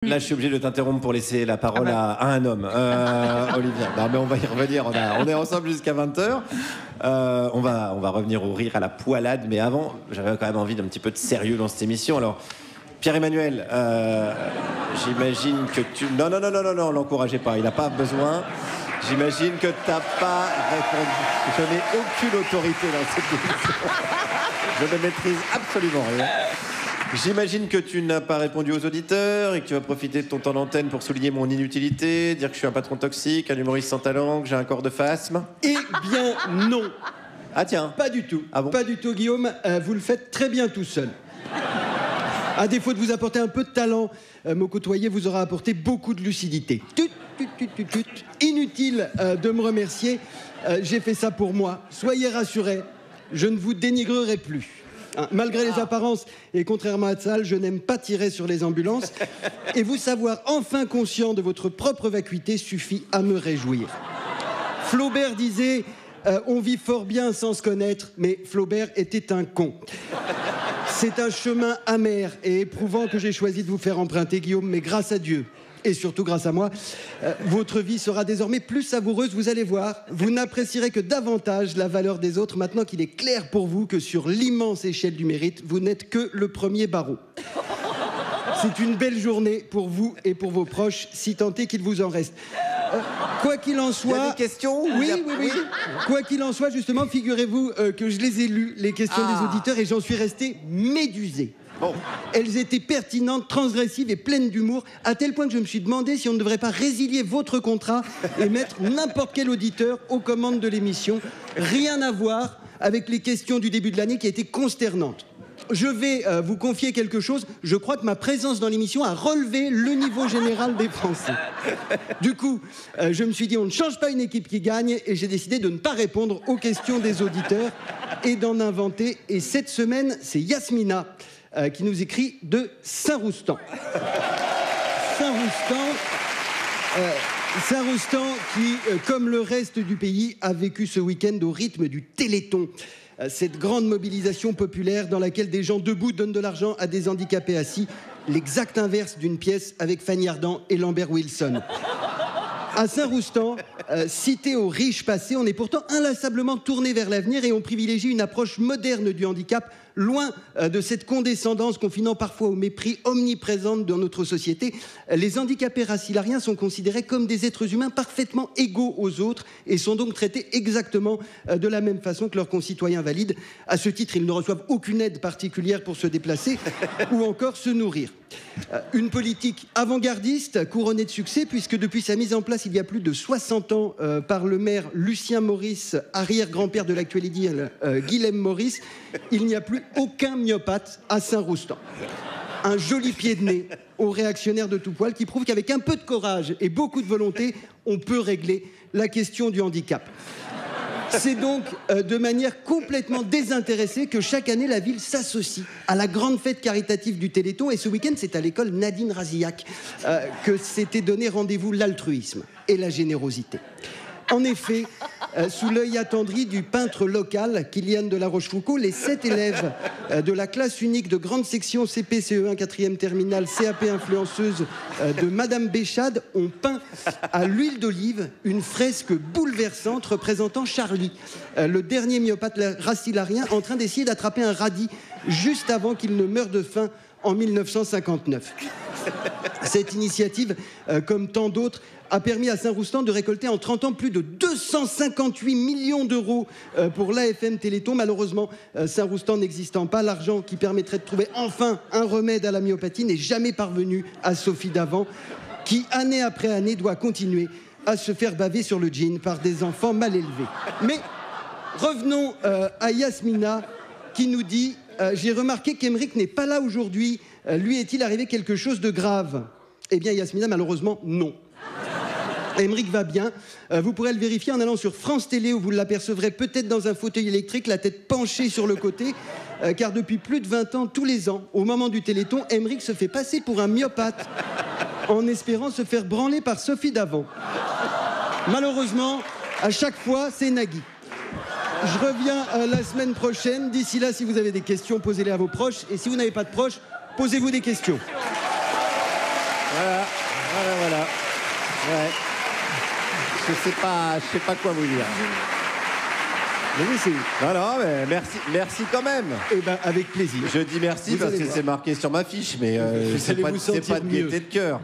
Là, je suis obligé de t'interrompre pour laisser la parole à un homme, Olivier. Non, mais on va y revenir. On est ensemble jusqu'à 20h. On va revenir au rire, à la poilade. Mais avant, j'avais quand même envie d'un petit peu de sérieux dans cette émission. Alors, Pierre-Emmanuel, j'imagine que tu... Non, l'encouragez pas. Il n'a pas besoin. J'imagine que tu n'as pas répondu. Je n'ai aucune autorité dans cette émission. Je ne maîtrise absolument rien. J'imagine que tu n'as pas répondu aux auditeurs et que tu vas profiter de ton temps d'antenne pour souligner mon inutilité, dire que je suis un patron toxique, un humoriste sans talent, que j'ai un corps de phasme. Eh bien, non. Ah tiens. Pas du tout. Ah bon ? Pas du tout, Guillaume. Vous le faites très bien tout seul. À défaut de vous apporter un peu de talent, me côtoyer vous aura apporté beaucoup de lucidité. Inutile de me remercier. J'ai fait ça pour moi. Soyez rassurés, je ne vous dénigrerai plus. Malgré les apparences, et contrairement à Tzal, je n'aime pas tirer sur les ambulances. Et vous savoir enfin conscient de votre propre vacuité suffit à me réjouir. Flaubert disait « On vit fort bien sans se connaître », mais Flaubert était un con. C'est un chemin amer et éprouvant que j'ai choisi de vous faire emprunter, Guillaume, mais grâce à Dieu, et surtout grâce à moi, votre vie sera désormais plus savoureuse, vous allez voir. Vous n'apprécierez que davantage la valeur des autres maintenant qu'il est clair pour vous que sur l'immense échelle du mérite, vous n'êtes que le premier barreau. C'est une belle journée pour vous et pour vos proches, si tant est qu'il vous en reste. Quoi qu'il en soit... Il y a des questions ? Oui. Quoi qu'il en soit, justement, figurez-vous que je les ai lues, les questions des auditeurs, et j'en suis resté médusé. Bon. Elles étaient pertinentes, transgressives et pleines d'humour, à tel point que je me suis demandé si on ne devrait pas résilier votre contrat et mettre n'importe quel auditeur aux commandes de l'émission. Rien à voir avec les questions du début de l'année qui étaient consternantes. Je vais vous confier quelque chose. Je crois que ma présence dans l'émission a relevé le niveau général des Français. Du coup, je me suis dit, on ne change pas une équipe qui gagne, et j'ai décidé de ne pas répondre aux questions des auditeurs et d'en inventer. Et cette semaine, c'est Yasmina qui nous écrit de Saint-Roustan. Saint-Roustan qui, comme le reste du pays, a vécu ce week-end au rythme du Téléthon. Cette grande mobilisation populaire dans laquelle des gens debout donnent de l'argent à des handicapés assis, l'exact inverse d'une pièce avec Fanny Ardant et Lambert Wilson. À Saint-Roustan, cité aux riches passés, on est pourtant inlassablement tourné vers l'avenir et on privilégie une approche moderne du handicap, loin de cette condescendance confinant parfois au mépris omniprésente dans notre société. Les handicapés racilariens sont considérés comme des êtres humains parfaitement égaux aux autres et sont donc traités exactement de la même façon que leurs concitoyens valides. À ce titre, ils ne reçoivent aucune aide particulière pour se déplacer ou encore se nourrir. Une politique avant-gardiste couronnée de succès puisque depuis sa mise en place il y a plus de 60 ans par le maire Lucien Maurice, arrière-grand-père de l'actualité Guilhem Maurice, il n'y a plus aucun myopathe à Saint-Roustan. Un joli pied de nez aux réactionnaires de tout poil qui prouve qu'avec un peu de courage et beaucoup de volonté, on peut régler la question du handicap. C'est donc de manière complètement désintéressée que chaque année la ville s'associe à la grande fête caritative du Téléthon. Et ce week-end, c'est à l'école Nadine Razillac que s'était donné rendez-vous l'altruisme et la générosité. En effet, sous l'œil attendri du peintre local, Kylian de la Rochefoucauld, les 7 élèves de la classe unique de grande section CP-CE1 4e terminale CAP influenceuse de Madame Béchade ont peint à l'huile d'olive une fresque bouleversante représentant Charlie, le dernier myopathe racilarien en train d'essayer d'attraper un radis juste avant qu'il ne meure de faim en 1959. Cette initiative, comme tant d'autres, a permis à Saint-Roustan de récolter en 30 ans plus de 258 millions d'euros pour l'AFM Téléthon. Malheureusement, Saint-Roustan n'existant pas, l'argent qui permettrait de trouver enfin un remède à la myopathie n'est jamais parvenu à Sophie Davant, qui, année après année, doit continuer à se faire baver sur le jean par des enfants mal élevés. Mais revenons à Yasmina, qui nous dit « J'ai remarqué qu'Emeric n'est pas là aujourd'hui. Lui est-il arrivé quelque chose de grave ?» Eh bien, Yasmina, malheureusement, non. Emeric va bien. Vous pourrez le vérifier en allant sur France Télé où vous l'apercevrez peut-être dans un fauteuil électrique, la tête penchée sur le côté, car depuis plus de 20 ans, tous les ans, au moment du Téléthon, Emeric se fait passer pour un myopathe en espérant se faire branler par Sophie Davant. Malheureusement, à chaque fois, c'est Nagui. Je reviens la semaine prochaine. D'ici là, si vous avez des questions, posez-les à vos proches. Et si vous n'avez pas de proches, posez-vous des questions. Voilà, voilà. Ouais. Je sais pas quoi vous dire. Mais oui, c'est... Non, mais merci quand même. Eh ben, avec plaisir. Je dis merci Vous parce allez que voir. c'est marqué sur ma fiche, mais Vous c'est allez pas vous de sentir gaieté mieux. de cœur.